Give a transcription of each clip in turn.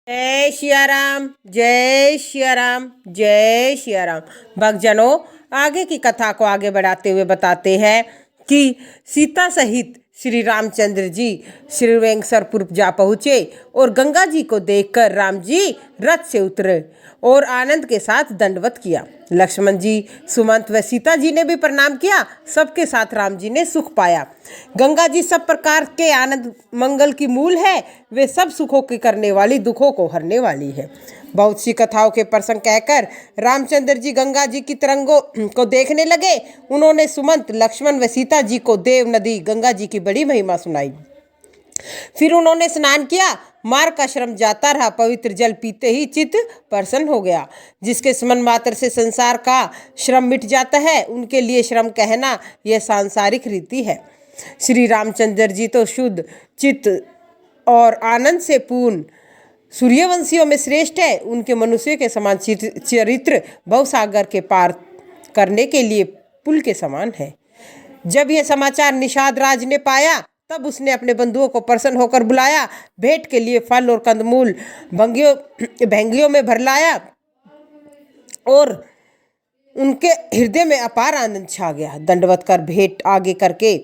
जय सिया राम, जय सिया राम, जय सिया राम। भक्तजनों, आगे की कथा को आगे बढ़ाते हुए बताते हैं कि सीता सहित श्री रामचंद्र जी श्री वेंकसरपुर जा पहुँचे और गंगा जी को देखकर राम जी रथ से उतरे और आनंद के साथ दंडवत किया। लक्ष्मण जी, सुमंत व सीता जी ने भी प्रणाम किया। सबके साथ राम जी ने सुख पाया। गंगा जी सब प्रकार के आनंद मंगल की मूल है। वे सब सुखों की करने वाली, दुखों को हरने वाली है। बहुत सी कथाओं के प्रसंग कहकर रामचंद्र जी गंगा जी की तरंगों को देखने लगे। उन्होंने सुमंत, लक्ष्मण व सीता जी को देव नदी गंगा जी की बड़ी महिमा सुनाई। फिर उन्होंने स्नान किया। मार्ग का श्रम जाता रहा। पवित्र जल पीते ही चित्त प्रसन्न हो गया। जिसके स्मरण मात्र से संसार का श्रम मिट जाता है, उनके लिए श्रम कहना यह सांसारिक रीति है। श्री रामचंद्र जी तो शुद्ध चित्त और आनंद से पूर्ण सूर्यवंशियों में श्रेष्ठ है। उनके मनुष्य के समान चरित्र भवसागर के पार करने के लिए पुल के समान है। जब यह समाचार निषाद राज ने पाया, तब उसने अपने बंधुओं को प्रसन्न होकर बुलाया। भेंट के लिए फल और कंदमूल भंगियों में भर लाया और उनके हृदय में अपार आनंद छा गया। दंडवत कर भेंट आगे करके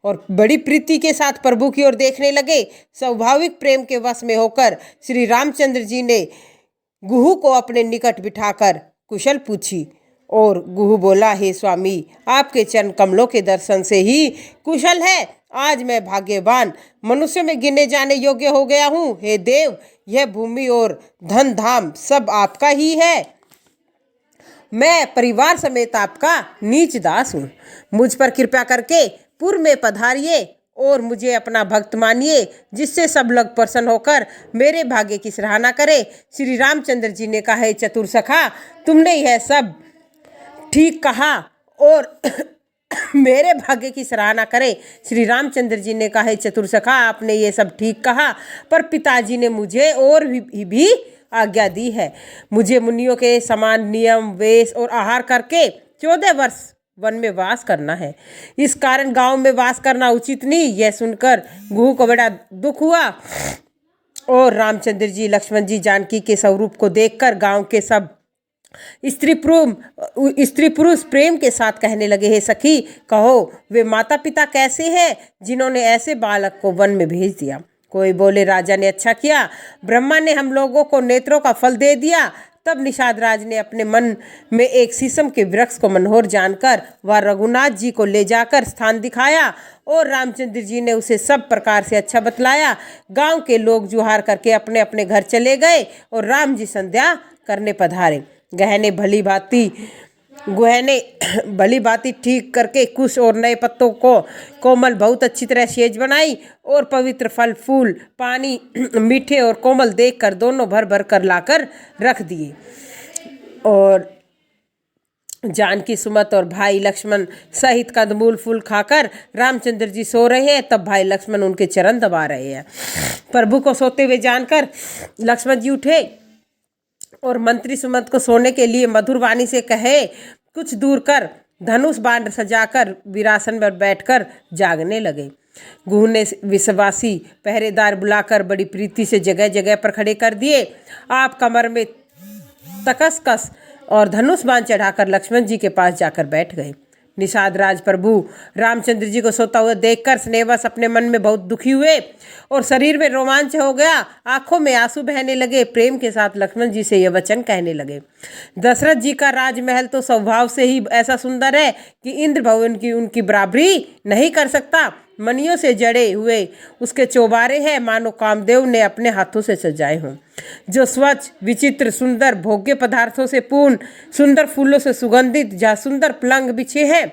और बड़ी प्रीति के साथ प्रभु की ओर देखने लगे। स्वाभाविक प्रेम के वश में होकर श्री रामचंद्र जी ने गुहू को अपने निकट बिठाकर कुशल पूछी और गुहू बोला, हे स्वामी, आपके चरण कमलों के दर्शन से ही कुशल है। आज मैं भाग्यवान मनुष्य में गिने जाने योग्य हो गया हूँ। हे देव, यह भूमि और धन धाम सब आपका ही है। मैं परिवार समेत आपका नीच दास हूँ। मुझ पर कृपा करके पुर में पधारिए और मुझे अपना भक्त मानिए, जिससे सब लोग प्रसन्न होकर मेरे भाग्य की सराहना करे। श्री रामचंद्र जी ने कहा, हे चतुर सखा, तुमने यह सब ठीक कहा और मेरे भाग्य की सराहना करे। श्री रामचंद्र जी ने कहा, हे चतुर सखा, आपने ये सब ठीक कहा, पर पिताजी ने मुझे और भी आज्ञा दी है। मुझे मुनियों के समान नियम, वेश और आहार करके 14 वर्ष वन में वास करना है। इस कारण गांव में वास करना उचित नहीं। यह सुनकर गुहू को बड़ा दुख हुआ और रामचंद्र जी, लक्ष्मण जी जानकी के स्वरूप को देखकर गांव के सब स्त्री पुरुष प्रेम के साथ कहने लगे, हे सखी, कहो वे माता पिता कैसे हैं जिन्होंने ऐसे बालक को वन में भेज दिया। कोई बोले, राजा ने अच्छा किया, ब्रह्मा ने हम लोगों को नेत्रों का फल दे दिया। तब निषाद राज ने अपने मन में एक शीशम के वृक्ष को मनोहर जानकर वह रघुनाथ जी को ले जाकर स्थान दिखाया और रामचंद्र जी ने उसे सब प्रकार से अच्छा बतलाया। गांव के लोग जुहार करके अपने अपने घर चले गए और राम जी संध्या करने पधारे। गहने भली भांति ठीक करके कुश और नए पत्तों को कोमल बहुत अच्छी तरह सेज बनाई और पवित्र फल, फूल, पानी मीठे और कोमल देखकर दोनों भर भर कर लाकर रख दिए। और जानकी, सुमंत और भाई लक्ष्मण सहित कंदमूल फूल खाकर रामचंद्र जी सो रहे हैं। तब भाई लक्ष्मण उनके चरण दबा रहे हैं। प्रभु को सोते हुए जानकर लक्ष्मण जी उठे और मंत्री सुमंत को सोने के लिए मधुर वाणी से कहे, कुछ दूर कर धनुष बाण सजाकर वीरासन पर बैठकर जागने लगे। गुहू ने विश्वासी पहरेदार बुलाकर बड़ी प्रीति से जगह जगह पर खड़े कर दिए। आप कमर में तकसकस और धनुष बाण चढ़ाकर लक्ष्मण जी के पास जाकर बैठ गए। निषाद राज प्रभु रामचंद्र जी को सोता हुआ देखकर स्नेहवश अपने मन में बहुत दुखी हुए और शरीर में रोमांच हो गया। आंखों में आंसू बहने लगे। प्रेम के साथ लक्ष्मण जी से यह वचन कहने लगे, दशरथ जी का राजमहल तो स्वभाव से ही ऐसा सुंदर है कि इंद्र भवन की उनकी बराबरी नहीं कर सकता। मणियों से जड़े हुए उसके चौबारे हैं, मानो कामदेव ने अपने हाथों से सजाए हों। जो स्वच्छ, विचित्र, सुंदर भोग्य पदार्थों से पूर्ण, सुंदर फूलों से सुगंधित, जहाँ सुंदर पलंग बिछे हैं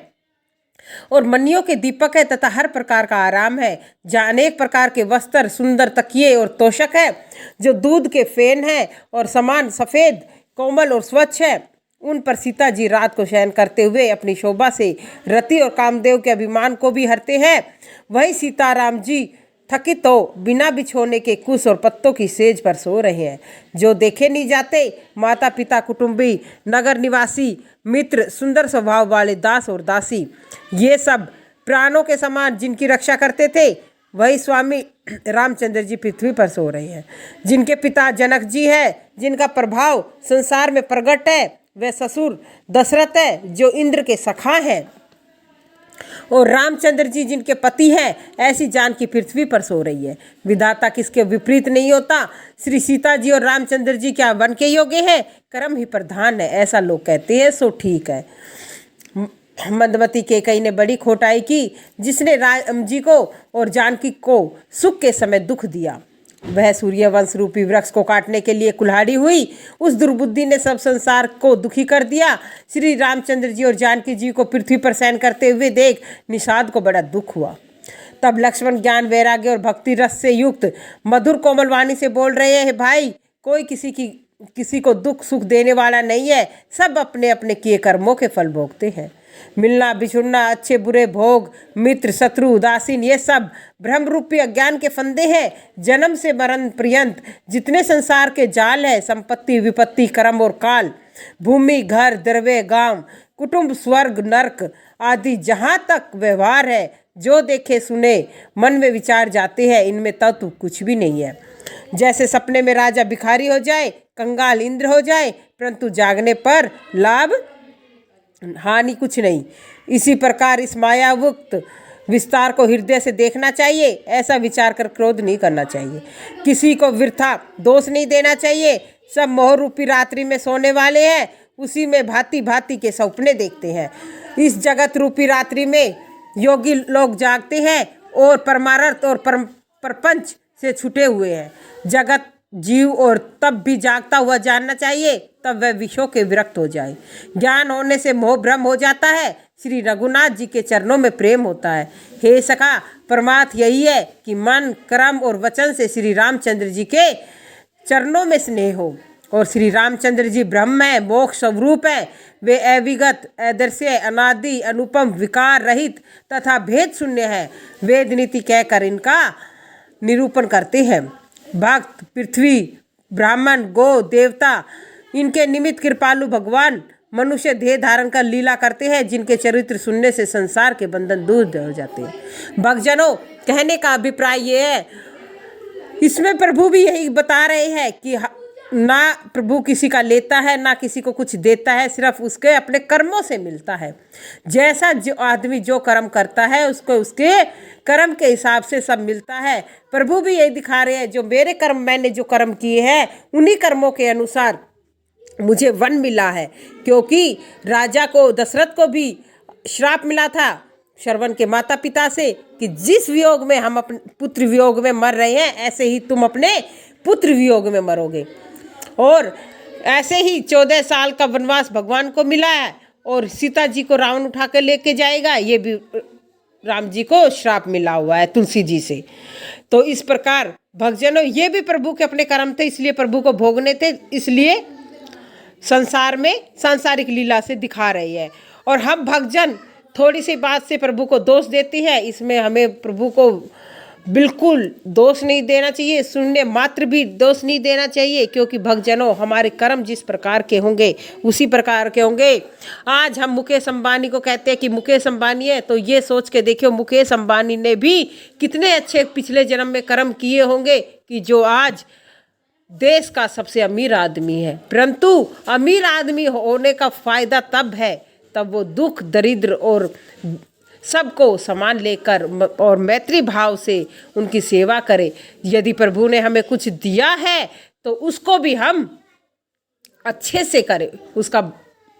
और मणियों के दीपक है तथा हर प्रकार का आराम है, जहाँ अनेक प्रकार के वस्त्र, सुंदर तकिए और तोशक है, जो दूध के फेन है और समान सफ़ेद, कोमल और स्वच्छ है। उन पर सीता जी रात को शयन करते हुए अपनी शोभा से रति और कामदेव के अभिमान को भी हरते हैं। वही सीताराम जी थकित हो बिना बिछोने के कुश और पत्तों की सेज पर सो रहे हैं, जो देखे नहीं जाते। माता पिता, कुटुंबी, नगर निवासी, मित्र, सुंदर स्वभाव वाले दास और दासी, ये सब प्राणों के समान जिनकी रक्षा करते थे, वही स्वामी रामचंद्र जी पृथ्वी पर सो रहे हैं। जिनके पिता जनक जी है, जिनका प्रभाव संसार में प्रकट है, वह ससुर दशरथ है जो इंद्र के सखा हैं। और रामचंद्र जी जिनके पति हैं, ऐसी जानकी पृथ्वी पर सो रही है। विधाता किसके विपरीत नहीं होता। श्री सीता जी और रामचंद्र जी क्या वन के योग्य हैं? कर्म ही प्रधान है, ऐसा लोग कहते हैं, सो ठीक है। मंदमती केकई ने बड़ी खोटाई की, जिसने राम जी को और जानकी को सुख के समय दुख दिया। वह सूर्यवंश रूपी वृक्ष को काटने के लिए कुल्हाड़ी हुई। उस दुर्बुद्धि ने सब संसार को दुखी कर दिया। श्री रामचंद्र जी और जानकी जी को पृथ्वी पर शयन करते हुए देख निषाद को बड़ा दुख हुआ। तब लक्ष्मण ज्ञान वैराग्य और भक्ति रस से युक्त मधुर कोमल वाणी से बोल रहे हैं, भाई कोई किसी को दुख सुख देने वाला नहीं है, सब अपने अपने किए कर्मों के फल भोगते हैं। मिलना बिछुड़ना, अच्छे बुरे भोग, मित्र शत्रु उदासीन, ये सब भ्रम रूपी अज्ञान के फंदे हैं। जन्म से मरण पर्यंत जितने संसार के जाल है, संपत्ति विपत्ति कर्म और काल, भूमि घर द्रव्य गांव कुटुंब स्वर्ग नरक आदि जहाँ तक व्यवहार है, जो देखे सुने मन में विचार जाते हैं, इनमें तत्व कुछ भी नहीं है। जैसे सपने में राजा भिखारी हो जाए, कंगाल इंद्र हो जाए, परंतु जागने पर लाभ हानि कुछ नहीं। इसी प्रकार इस मायायुक्त विस्तार को हृदय से देखना चाहिए। ऐसा विचार कर क्रोध नहीं करना चाहिए, किसी को वृथा दोष नहीं देना चाहिए। सब मोह रूपी रात्रि में सोने वाले हैं, उसी में भांति भांति के सपने देखते हैं। इस जगत रूपी रात्रि में योगी लोग जागते हैं और परमार्थ और प्रपंच से छुटे हुए हैं। जगत जीव और तब भी जागता हुआ जानना चाहिए, तब वह विषयों के विरक्त हो जाए। ज्ञान होने से मोह भ्रम हो जाता है। श्री रघुनाथ जी के चरणों में प्रेम होता है। हे सखा, परमार्थ यही है कि मन कर्म और वचन से श्री रामचंद्र जी के चरणों में स्नेह हो। और श्री रामचंद्र जी ब्रह्म है, मोक्ष स्वरूप है। वे अविगत अदृश्य अनादि अनुपम विकार रहित तथा भेद शून्य है। वेद नीति कहकर इनका निरूपण करते हैं। भक्त पृथ्वी ब्राह्मण गो देवता इनके निमित्त कृपालु भगवान मनुष्य देह धारण कर लीला करते हैं, जिनके चरित्र सुनने से संसार के बंधन दूर हो जाते हैं। भक्तजनों, कहने का अभिप्राय ये है, इसमें प्रभु भी यही बता रहे हैं कि ना प्रभु किसी का लेता है, ना किसी को कुछ देता है, सिर्फ उसके अपने कर्मों से मिलता है। जैसा जो आदमी जो कर्म करता है, उसको उसके कर्म के हिसाब से सब मिलता है। प्रभु भी यही दिखा रहे हैं, जो मेरे कर्म मैंने जो कर्म किए हैं, उन्हीं कर्मों के अनुसार मुझे वन मिला है। क्योंकि राजा को दशरथ को भी श्राप मिला था श्रवण के माता पिता से कि जिस वियोग में हम अपने पुत्र वियोग में मर रहे हैं, ऐसे ही तुम अपने पुत्र वियोग में मरोगे। और ऐसे ही 14 साल का वनवास भगवान को मिला है, और सीता जी को रावण उठा कर लेके जाएगा, ये भी राम जी को श्राप मिला हुआ है तुलसी जी से। तो इस प्रकार भक्तजनों, ये भी प्रभु के अपने कर्म थे, इसलिए प्रभु को भोगने थे, इसलिए संसार में सांसारिक लीला से दिखा रही है। और हम भक्तजन थोड़ी सी बात से प्रभु को दोष देती है, इसमें हमें प्रभु को बिल्कुल दोष नहीं देना चाहिए, शून्य मात्र भी दोष नहीं देना चाहिए। क्योंकि भक्तजनों, हमारे कर्म जिस प्रकार के होंगे उसी प्रकार के होंगे। आज हम मुकेश अंबानी को कहते हैं कि मुकेश अंबानी है, तो ये सोच के देखियो मुकेश अंबानी ने भी कितने अच्छे पिछले जन्म में कर्म किए होंगे कि जो आज देश का सबसे अमीर आदमी है। परंतु अमीर आदमी होने का फायदा तब है तब वो दुख दरिद्र और सबको समान लेकर और मैत्री भाव से उनकी सेवा करे। यदि प्रभु ने हमें कुछ दिया है तो उसको भी हम अच्छे से करें, उसका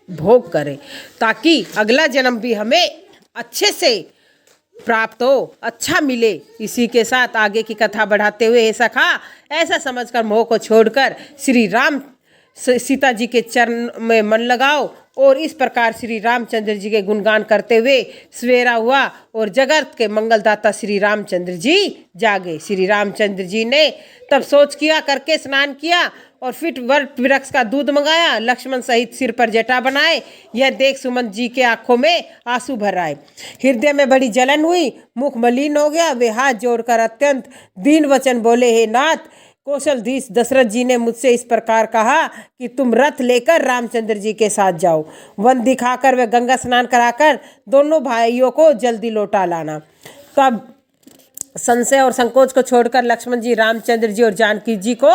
भोग करें, ताकि अगला जन्म भी हमें अच्छे से प्राप्त हो, अच्छा मिले। इसी के साथ आगे की कथा बढ़ाते हुए, हे सखा, ऐसा समझकर मोह को छोड़कर श्री राम सीता जी के चरण में मन लगाओ। और इस प्रकार श्री रामचंद्र जी के गुणगान करते हुए सवेरा हुआ और जगत के मंगलदाता श्री रामचंद्र जी जागे। श्री रामचंद्र जी ने तब सोच किया करके स्नान किया और फिर वट वृक्ष का दूध मंगाया, लक्ष्मण सहित सिर पर जटा बनाए। यह देख सुमंत जी के आंखों में आंसू भर आए, हृदय में बड़ी जलन हुई, मुख मलिन हो गया। वे हाथ जोड़कर अत्यंत दीन वचन बोले, हे नाथ, कौशलधीश दशरथ जी ने मुझसे इस प्रकार कहा कि तुम रथ लेकर रामचंद्र जी के साथ जाओ। वन दिखाकर वे गंगा स्नान कराकर दोनों भाइयों को जल्दी लौटा लाना। तब संशय और संकोच को छोड़कर लक्ष्मण जी, रामचंद्र जी और जानकी जी को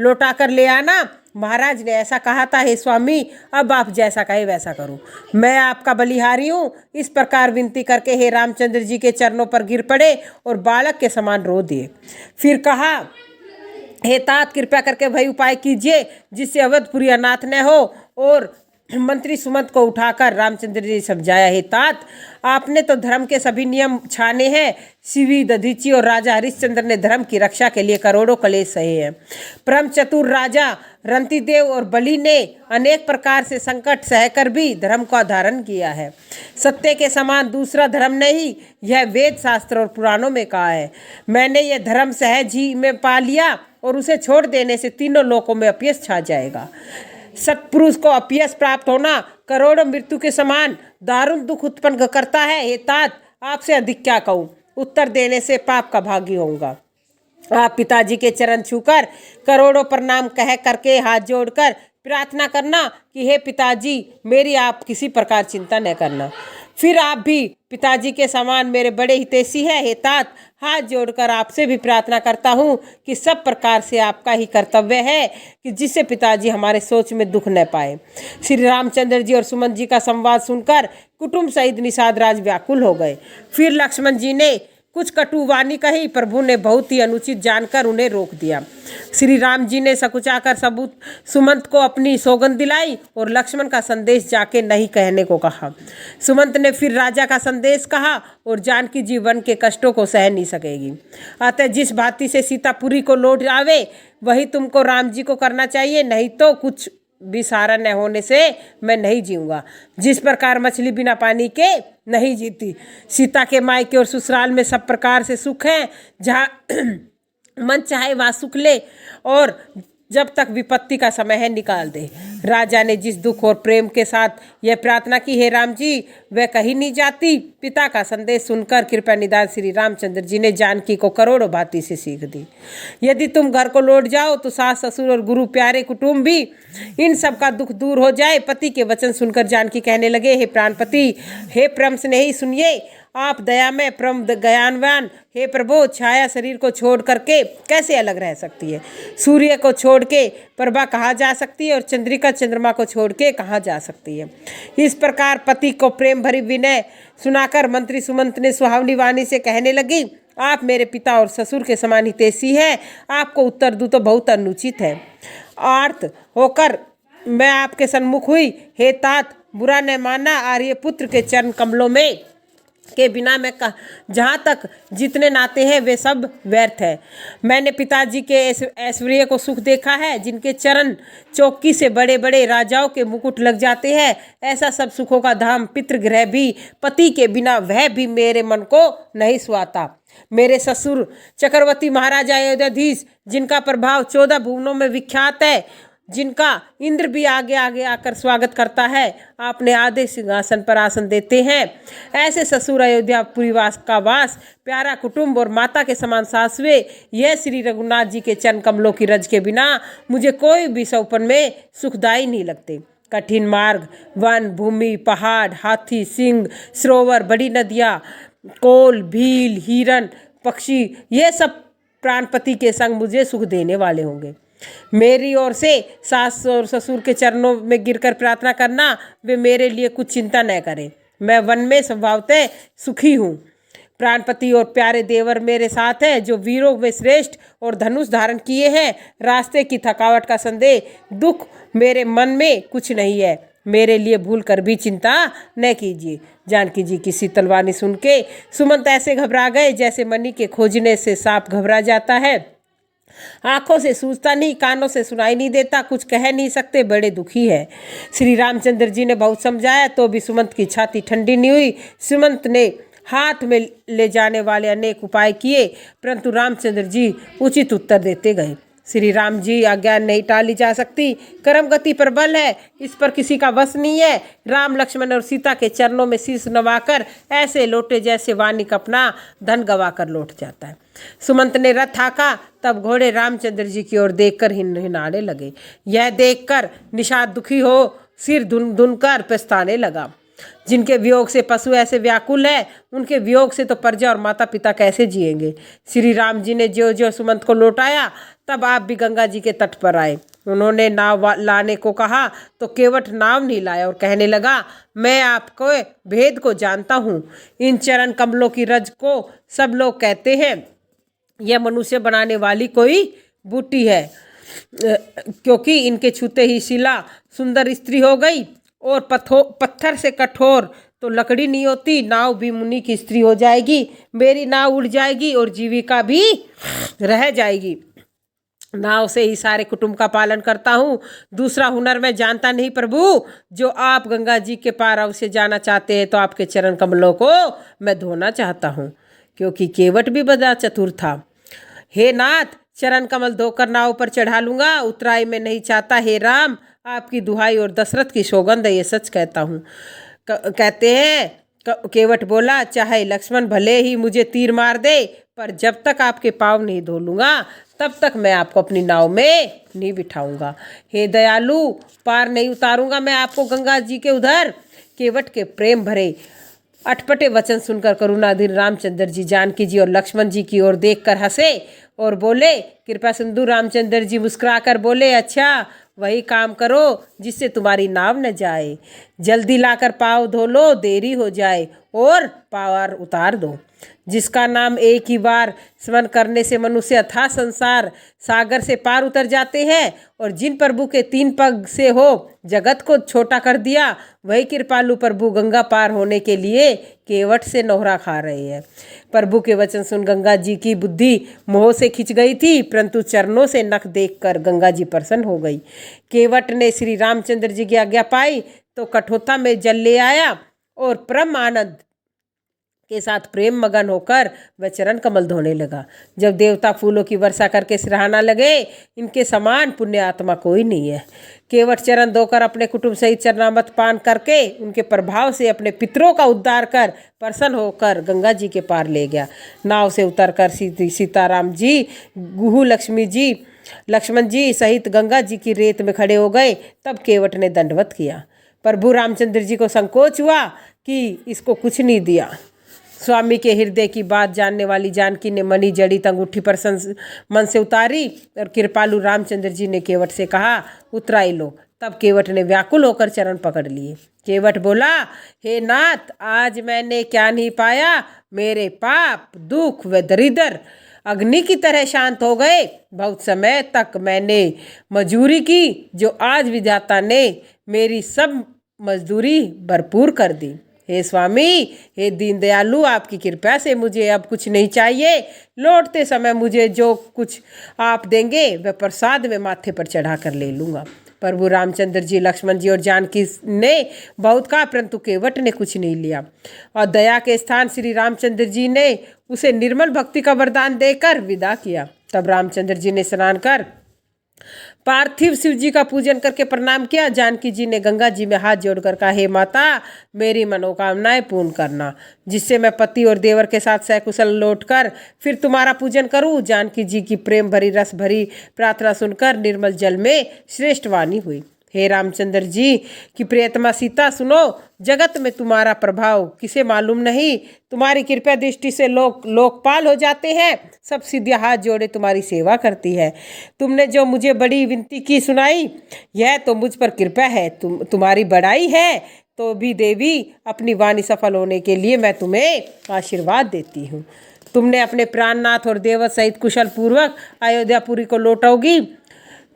लौटा कर ले आना। महाराज ने ऐसा कहा था, हे स्वामी, अब आप जैसा कहे वैसा करूं। मैं आपका बलिहारी हूं। इस प्रकार विनती करके हे रामचंद्र जी के चरणों पर गिर पड़े और बालक के समान रो दिए। फिर कहा, हे तात, कृपया करके वही उपाय कीजिए जिससे अवधपुरी अनाथ न हो। और मंत्री सुमंत को उठाकर रामचंद्र जी समझाया, हे तात, आपने तो धर्म के सभी नियम छाने हैं। शिवी, दधीची और राजा हरिश्चंद्र ने धर्म की रक्षा के लिए करोड़ों कलेश सहे हैं। परम चतुर राजा रंतिदेव और बलि ने अनेक प्रकार से संकट सहकर भी धर्म का धारण किया है। सत्य के समान दूसरा धर्म नहीं, यह वेद शास्त्र और पुराणों में कहा है। मैंने यह धर्म सहज ही में पा लिया और उसे छोड़ देने से तीनों लोकों में अपयश छा जाएगा। सत्पुरुष को अपयश प्राप्त होना करोड़ों मृत्यु के समान दारुण दुख उत्पन्न करता है। हे तात, आपसे अधिक क्या कहूँ, उत्तर देने से पाप का भागी होऊंगा। आप पिताजी के चरण छूकर करोड़ों प्रणाम कह करके हाथ जोड़कर प्रार्थना करना कि हे पिताजी, मेरी आप किसी प्रकार चिंता न करना। फिर आप भी पिताजी के समान मेरे बड़े हितैषी है। हे तात, हाथ जोड़कर आपसे भी प्रार्थना करता हूँ कि सब प्रकार से आपका ही कर्तव्य है कि जिससे पिताजी हमारे सोच में दुख न पाए। श्री रामचंद्र जी और सुमन जी का संवाद सुनकर कुटुंब सहित निषाद राज व्याकुल हो गए। फिर लक्ष्मण जी ने कुछ कटु वाणी कही। प्रभु ने बहुत ही अनुचित जानकर उन्हें रोक दिया। श्री राम जी ने सकुचाकर सबूत सुमंत को अपनी सौगंध दिलाई और लक्ष्मण का संदेश जाके नहीं कहने को कहा। सुमंत ने फिर राजा का संदेश कहा और जानकी जी वन के कष्टों को सह नहीं सकेगी। अतः जिस भांति से सीतापुरी को लौट आवे वही तुमको राम जी को करना चाहिए, नहीं तो कुछ भी सहारा न होने से मैं नहीं जीऊँगा। जिस प्रकार मछली बिना पानी के नहीं जीती, सीता के मायके और ससुराल में सब प्रकार से सुख है। जहाँ मन चाहे वहाँ सुख ले और जब तक विपत्ति का समय है निकाल दे। राजा ने जिस दुख और प्रेम के साथ यह प्रार्थना की, हे राम जी, वह कहीं नहीं जाती। पिता का संदेश सुनकर कृपा निदान श्री रामचंद्र जी ने जानकी को करोड़ों भांति से सीख दी। यदि तुम घर को लौट जाओ तो सास, ससुर और गुरु प्यारे कुटुंब भी इन सब का दुख दूर हो जाए। पति के वचन सुनकर जानकी कहने लगे, हे प्राणपति, हे परम स्नेही, सुनिए, आप दया में परम ज्ञानवान। हे प्रभु, छाया शरीर को छोड़ करके कैसे अलग रह सकती है? सूर्य को छोड़ के प्रभा कहाँ जा सकती है और चंद्रिका चंद्रमा को छोड़ के कहाँ जा सकती है? इस प्रकार पति को प्रेम भरी विनय सुनाकर मंत्री सुमंत ने सुहावनी वाणी से कहने लगी, आप मेरे पिता और ससुर के समान हितैषी है। आपको उत्तर दूँ तो बहुत अनुचित है। आर्त होकर मैं आपके सन्मुख हुई। हे तात, बुरा न मानना, आर्यपुत्र के चरण कमलों में के बिना मैं जहाँ तक जितने नाते हैं वे सब व्यर्थ है। मैंने पिताजी के ऐश्वर्य को सुख देखा है, जिनके चरण चौकी से बड़े बड़े राजाओं के मुकुट लग जाते हैं। ऐसा सब सुखों का धाम पितृगृह भी पति के बिना वह भी मेरे मन को नहीं सुहाता। मेरे ससुर चक्रवर्ती महाराजा अयोध्याधीश, जिनका प्रभाव 14 भुवनों में विख्यात है, जिनका इंद्र भी आगे आगे आकर स्वागत करता है, आपने आधे सिंहासन पर आसन देते हैं। ऐसे ससुर, अयोध्यापुरी वास का वास, प्यारा कुटुंब और माता के समान सासवे, यह श्री रघुनाथ जी के चरण कमलों की रज के बिना मुझे कोई भी सौपन में सुखदायी नहीं लगते। कठिन मार्ग, वन भूमि, पहाड़, हाथी, सिंह, सरोवर, बड़ी नदियाँ, कोल, भील, हिरन, पक्षी, ये सब प्राणपति के संग मुझे सुख देने वाले होंगे। मेरी ओर से सास और ससुर के चरणों में गिरकर प्रार्थना करना, वे मेरे लिए कुछ चिंता न करें। मैं वन में स्वभावतः सुखी हूँ। प्राणपति और प्यारे देवर मेरे साथ हैं, जो वीरों में श्रेष्ठ और धनुष धारण किए हैं। रास्ते की थकावट का संदेह, दुख मेरे मन में कुछ नहीं है। मेरे लिए भूल कर भी चिंता न कीजिए। जानकी जी की शीतल वाणी सुन के सुमंत ऐसे घबरा गए जैसे मणि के खोजने से सांप घबरा जाता है। आंखों से सूझता नहीं, कानों से सुनाई नहीं देता, कुछ कह नहीं सकते, बड़े दुखी है। श्री रामचंद्र जी ने बहुत समझाया तो भी सुमंत की छाती ठंडी नहीं हुई। सुमंत ने हाथ में ले जाने वाले अनेक उपाय किए, परंतु रामचंद्र जी उचित उत्तर देते गए। श्री राम जी आज्ञा नहीं टाली जा सकती, कर्म गति पर बल है, इस पर किसी का वश नहीं है। राम, लक्ष्मण और सीता के चरणों में शीश नवाकर ऐसे लौटे जैसे वानिक अपना धन गवाकर लौट जाता है। सुमंत ने रथ हाका, तब घोड़े रामचंद्र जी की ओर देखकर हिनहिनाने लगे। यह देखकर निषाद दुखी हो सिर धुन धुन कर पछताने लगा। जिनके वियोग से पशु ऐसे व्याकुल है, उनके वियोग से तो प्रजा और माता पिता कैसे जिएंगे। श्री राम जी ने ज्यों ज्यों सुमंत को लौटाया, तब आप भी गंगा जी के तट पर आए। उन्होंने नाव लाने को कहा तो केवट नाव नहीं लाया और कहने लगा, मैं आपको भेद को जानता हूँ। इन चरण कमलों की रज को सब लोग कहते हैं यह मनुष्य बनाने वाली कोई बूटी है, क्योंकि इनके छूते ही शिला सुंदर स्त्री हो गई, और पत्थर से कठोर तो लकड़ी नहीं होती। नाव भी मुनि की स्त्री हो जाएगी, मेरी नाव उड़ जाएगी और जीविका भी रह जाएगी। नाव से ही सारे कुटुंब का पालन करता हूँ, दूसरा हुनर मैं जानता नहीं प्रभु। जो आप गंगा जी के पार अवश्य जाना चाहते हैं तो आपके चरण कमलों को मैं धोना चाहता हूँ, क्योंकि केवट भी बड़ा चतुर था। हे नाथ, चरण कमल धोकर नाव पर चढ़ा लूंगा, उतराई में नहीं चाहता। हे राम, आपकी दुहाई और दशरथ की सौगंध है, ये सच कहता हूँ। कहते हैं केवट बोला, चाहे लक्ष्मण भले ही मुझे तीर मार दे, पर जब तक आपके पाँव नहीं धो लूंगा तब तक मैं आपको अपनी नाव में नहीं बिठाऊंगा। हे दयालु, पार नहीं उतारूंगा मैं आपको गंगा जी के उधर। केवट के प्रेम भरे अटपटे वचन सुनकर करुणाधीन रामचंद्र जी जानकी जी और लक्ष्मण जी की ओर देखकर हंसे और बोले, कृपा सिंधु रामचंद्र जी मुस्कुराकर बोले, अच्छा वही काम करो जिससे तुम्हारी नाव न जाए। जल्दी लाकर पाँव धो लो, देरी हो जाए और पार उतार दो। जिसका नाम एक ही बार स्मरण करने से मनुष्य अथाह संसार सागर से पार उतर जाते हैं, और जिन प्रभु के 3 पग से हो जगत को छोटा कर दिया, वही कृपालु प्रभु गंगा पार होने के लिए केवट से नोहरा खा रहे हैं। प्रभु के वचन सुन गंगा जी की बुद्धि मोह से खिंच गई थी, परंतु चरणों से नख देखकर गंगा जी प्रसन्न हो गई। केवट ने श्री रामचंद्र जी की आज्ञा पाई तो कठोता में जल ले आया और परम आनंद के साथ प्रेम मगन होकर वह चरण कमल धोने लगा। जब देवता फूलों की वर्षा करके सराहना लगे, इनके समान पुण्य आत्मा कोई नहीं है। केवट चरण धोकर अपने कुटुंब सहित चरणामृत पान करके उनके प्रभाव से अपने पितरों का उद्धार कर प्रसन्न होकर गंगा जी के पार ले गया। नाव से उतरकर सीताराम जी, गुहू लक्ष्मण जी सहित गंगा जी की रेत में खड़े हो गए। तब केवट ने दंडवत किया। प्रभु रामचंद्र जी को संकोच हुआ कि इसको कुछ नहीं दिया। स्वामी के हृदय की बात जानने वाली जानकी ने मणि जड़ित अंगूठी पर मन से उतारी और कृपालु रामचंद्र जी ने केवट से कहा, उतराई लो। तब केवट ने व्याकुल होकर चरण पकड़ लिए। केवट बोला, हे नाथ, आज मैंने क्या नहीं पाया। मेरे पाप, दुख व दरिद्र अग्नि की तरह शांत हो गए। बहुत समय तक मैंने मजदूरी की, जो आज विधाता ने मेरी सब मजदूरी भरपूर कर दी। हे स्वामी, हे दीन दयालु, आपकी कृपा से मुझे अब कुछ नहीं चाहिए। लौटते समय मुझे जो कुछ आप देंगे वह प्रसाद में माथे पर चढ़ा कर ले लूँगा। प्रभु रामचंद्र जी, लक्ष्मण जी और जानकी ने बहुत कहा, परंतु केवट ने कुछ नहीं लिया। और दया के स्थान श्री रामचंद्र जी ने उसे निर्मल भक्ति का वरदान देकर विदा किया। तब रामचंद्र जी ने स्नान कर पार्थिव शिव जी का पूजन करके प्रणाम किया। जानकी जी ने गंगा जी में हाथ जोड़कर कहा, हे माता, मेरी मनोकामनाएं पूर्ण करना, जिससे मैं पति और देवर के साथ सकुशल लौटकर फिर तुम्हारा पूजन करूं। जानकी जी की प्रेम भरी रस भरी प्रार्थना सुनकर निर्मल जल में श्रेष्ठ वाणी हुई। हे रामचंद्र जी की प्रियतमा सीता, सुनो, जगत में तुम्हारा प्रभाव किसे मालूम नहीं। तुम्हारी कृपा दृष्टि से लोग लोकपाल हो जाते हैं। सब सिद्धियाँ हाथ जोड़े तुम्हारी सेवा करती है। तुमने जो मुझे बड़ी विनती की सुनाई, यह तो मुझ पर कृपा है। तुम्हारी बड़ाई है तो भी देवी, अपनी वाणी सफल होने के लिए मैं तुम्हें आशीर्वाद देती हूँ। तुमने अपने प्राणनाथ और देवत सहित कुशल पूर्वक अयोध्यापुरी को लौटाओगी।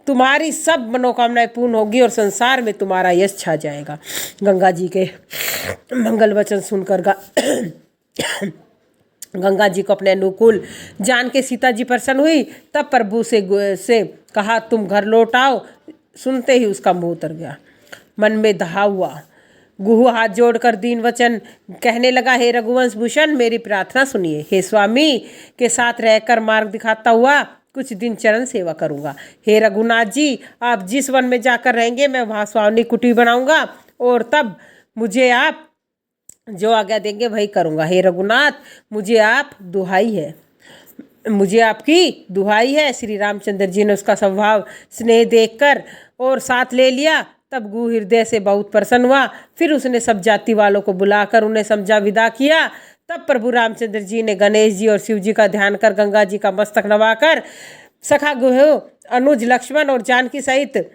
तुम्हारी सब मनोकामनाएं पूर्ण होगी और संसार में तुम्हारा यश छा जाएगा। गंगा जी के मंगल वचन सुनकर गंगा जी को अपने अनुकूल जान के सीता जी प्रसन्न हुई। तब प्रभु से कहा, तुम घर लौट आओ। सुनते ही उसका मुंह उतर गया, मन में दहा हुआ। गुहू हाथ जोड़कर दीन वचन कहने लगा, हे रघुवंश भूषण, मेरी प्रार्थना सुनिए। हे स्वामी के साथ रहकर मार्ग दिखाता हुआ कुछ दिन चरण सेवा करूंगा। हे रघुनाथ जी, आप जिस वन में जाकर रहेंगे मैं वहाँ स्वामी कुटी बनाऊंगा, और तब मुझे आप जो आज्ञा देंगे वही करूंगा। हे रघुनाथ, मुझे आपकी दुहाई है। श्री रामचंद्र जी ने उसका स्वभाव स्नेह देखकर और साथ ले लिया। तब गुह हृदय से बहुत प्रसन्न हुआ। फिर उसने सब जाति वालों को बुलाकर उन्हें समझा विदा किया। तब प्रभु रामचंद्र जी ने गणेश जी और शिव जी का ध्यान कर गंगा जी का मस्तक नवाकर सखा गुह अनुज लक्ष्मण और जानकी सहित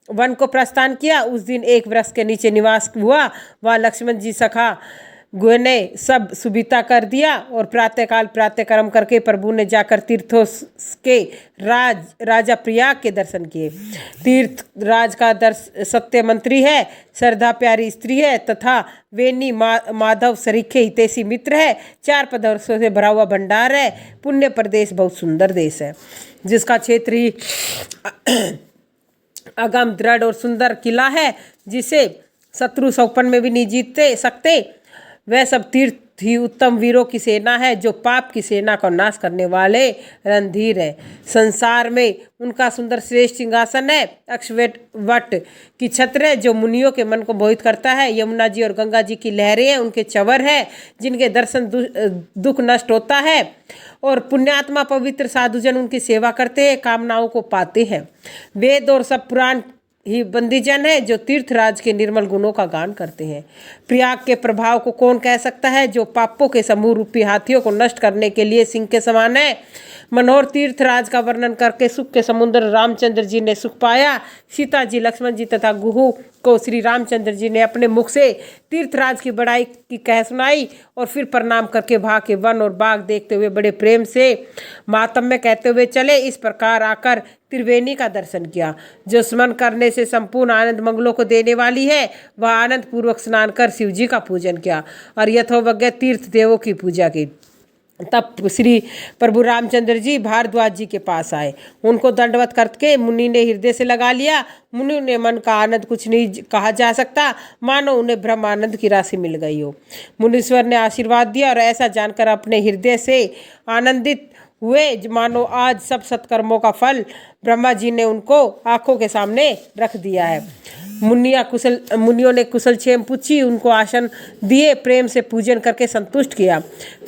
वन को प्रस्थान किया। उस दिन एक वृक्ष के नीचे निवास हुआ। वह लक्ष्मण जी सखा गुह ने सब सुविधा कर दिया और प्रातःकाल प्रातःकर्म करके प्रभु ने जाकर तीर्थों के राजा प्रयाग के दर्शन किए। तीर्थ राज का सत्य मंत्री है, श्रद्धा प्यारी स्त्री है तथा वेनी माधव सरीखे हितैषी मित्र है। 4 पदार्थों से भरा हुआ भंडार है। पुण्य प्रदेश बहुत सुंदर देश है, जिसका क्षेत्र ही अगम दृढ़ और सुंदर किला है, जिसे शत्रु सौपन में भी नहीं जीत सकते। वह सब तीर्थ ही उत्तम वीरों की सेना है, जो पाप की सेना का नाश करने वाले रणधीर है। संसार में उनका सुंदर श्रेष्ठ सिंहासन है। अक्षवट की छत्र है, जो मुनियों के मन को मोहित करता है। यमुना जी और गंगा जी की लहरें हैं, उनके चवर है, जिनके दर्शन दुख नष्ट होता है और पुण्यात्मा पवित्र साधुजन उनकी सेवा करते हैं, कामनाओं को पाते हैं। वेद और सब पुराण ही बंदीजन है, जो तीर्थराज के निर्मल गुणों का गान करते हैं। प्रयाग के प्रभाव को कौन कह सकता है, जो पापों के समूह रूपी हाथियों को नष्ट करने के लिए सिंह के समान है। मनोहर तीर्थराज का वर्णन करके सुख के समुद्र रामचंद्र जी ने सुख पाया। सीता जी, लक्ष्मण जी तथा गुहू को श्री रामचंद्र जी ने अपने मुख से तीर्थराज की बड़ाई की कह सुनाई और फिर प्रणाम करके वहाँ के वन और बाग देखते हुए बड़े प्रेम से मातम्य कहते हुए चले। इस प्रकार आकर त्रिवेणी का दर्शन किया, जो स्मरण करने से संपूर्ण आनंद मंगलों को देने वाली है। वह आनंद पूर्वक स्नान कर शिव जी का पूजन किया और यथोवज्ञ तीर्थ देवों की पूजा की। तब श्री प्रभु रामचंद्र जी भारद्वाज जी के पास आए। उनको दंडवत करके मुनि ने हृदय से लगा लिया। मुनि ने मन का आनंद कुछ नहीं कहा जा सकता, मानो उन्हें ब्रह्म आनंद की राशि मिल गई हो। मुनीश्वर ने आशीर्वाद दिया और ऐसा जानकर अपने हृदय से आनंदित हुए, मानो आज सब सत्कर्मों का फल ब्रह्मा जी ने उनको आंखों के सामने रख दिया है। मुनियों ने कुशल क्षेम पूछी, उनको आसन दिए, प्रेम से पूजन करके संतुष्ट किया।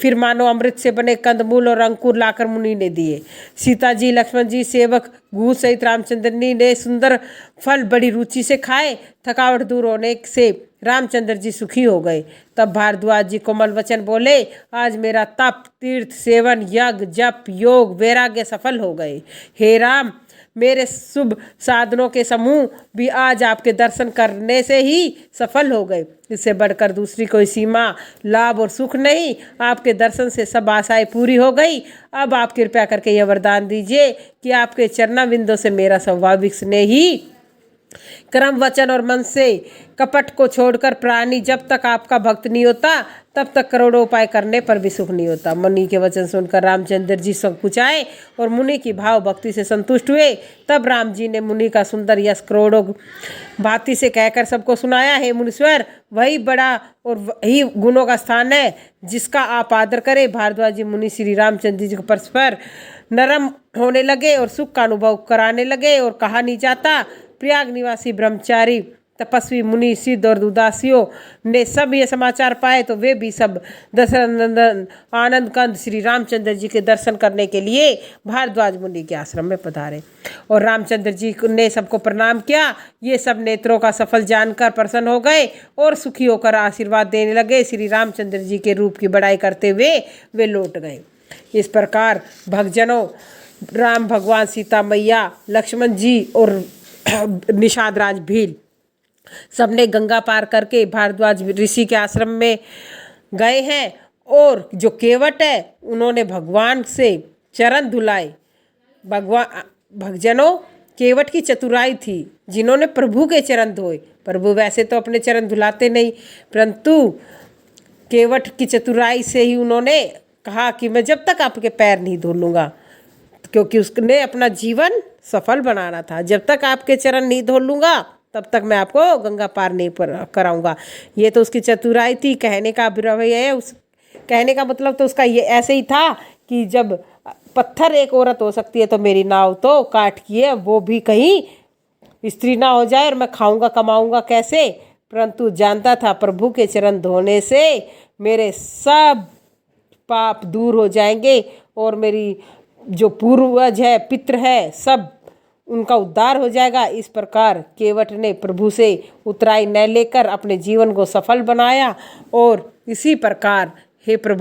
फिर मानो अमृत से बने कंदमूल और अंकुर लाकर मुनि ने दिए। सीता जी, लक्ष्मण जी, सेवक गुह सहित रामचंद्र ने सुंदर फल बड़ी रुचि से खाए। थकावट दूर होने से रामचंद्र जी सुखी हो गए। तब भारद्वाज जी कोमल वचन बोले, आज मेरा तप, तीर्थ सेवन, यज्ञ, जप, योग, वैराग्य सफल हो गए। हे राम, मेरे शुभ साधनों के समूह भी आज आपके दर्शन करने से ही सफल हो गए। इससे बढ़कर दूसरी कोई सीमा, लाभ और सुख नहीं। आपके दर्शन से सब आशाएं पूरी हो गई। अब आप कृपया करके यह वरदान दीजिए कि आपके चरणाविंदों से मेरा स्वाभाविक स्नेह ही कर्म, वचन और मन से कपट को छोड़कर प्राणी जब तक आपका भक्त नहीं होता, तब तक करोड़ों उपाय करने पर भी सुख नहीं होता। मुनि के वचन सुनकर रामचंद्र जी सब कुछ आए और मुनि की भाव भक्ति से संतुष्ट हुए। तब राम जी ने मुनि का सुंदर यश करोड़ों भांति से कहकर सबको सुनाया। हे मुनीश्वर, वही बड़ा और वही गुणों का स्थान है जिसका आप आदर करें। भारद्वाज जी मुनि श्री रामचंद्र जी को परस्पर नरम होने लगे और सुख का अनुभव कराने लगे और कहा नहीं जाता। प्रयाग निवासी ब्रह्मचारी, तपस्वी, मुनि, सिद्ध और उदासियों ने सब ये समाचार पाए तो वे भी सब दशरथनंदन आनंद कंद श्री रामचंद्र जी के दर्शन करने के लिए भारद्वाज मुनि के आश्रम में पधारे और रामचंद्र जी ने सबको प्रणाम किया। ये सब नेत्रों का सफल जानकर प्रसन्न हो गए और सुखी होकर आशीर्वाद देने लगे। श्री रामचंद्र जी के रूप की बड़ाई करते हुए वे लौट गए। इस प्रकार भक्तजनों, राम भगवान, सीता मैया, लक्ष्मण जी और निषाद राज भील सबने गंगा पार करके भारद्वाज ऋषि के आश्रम में गए हैं और जो केवट है उन्होंने भगवान से चरण धुलाए। भक्तजनों, केवट की चतुराई थी जिन्होंने प्रभु के चरण धोए। प्रभु वैसे तो अपने चरण धुलाते नहीं, परंतु केवट की चतुराई से ही उन्होंने कहा कि मैं जब तक आपके पैर नहीं धो लूँगा, क्योंकि उसने अपना जीवन सफल बनाना था। जब तक आपके चरण नहीं धो लूँगा तब तक मैं आपको गंगा पार नहीं कराऊंगा। ये तो उसकी चतुराई थी। कहने का अभिप्राय है, उस कहने का मतलब तो उसका ये ऐसे ही था कि जब पत्थर एक औरत हो सकती है तो मेरी नाव तो काठ की है, वो भी कहीं स्त्री ना हो जाए और मैं खाऊंगा कमाऊंगा कैसे। परंतु जानता था प्रभु के चरण धोने से मेरे सब पाप दूर हो जाएंगे और मेरी जो पूर्वज है, पितृ है, सब उनका उद्धार हो जाएगा। इस प्रकार केवट ने प्रभु से उतराई न लेकर अपने जीवन को सफल बनाया और इसी प्रकार हे प्रभु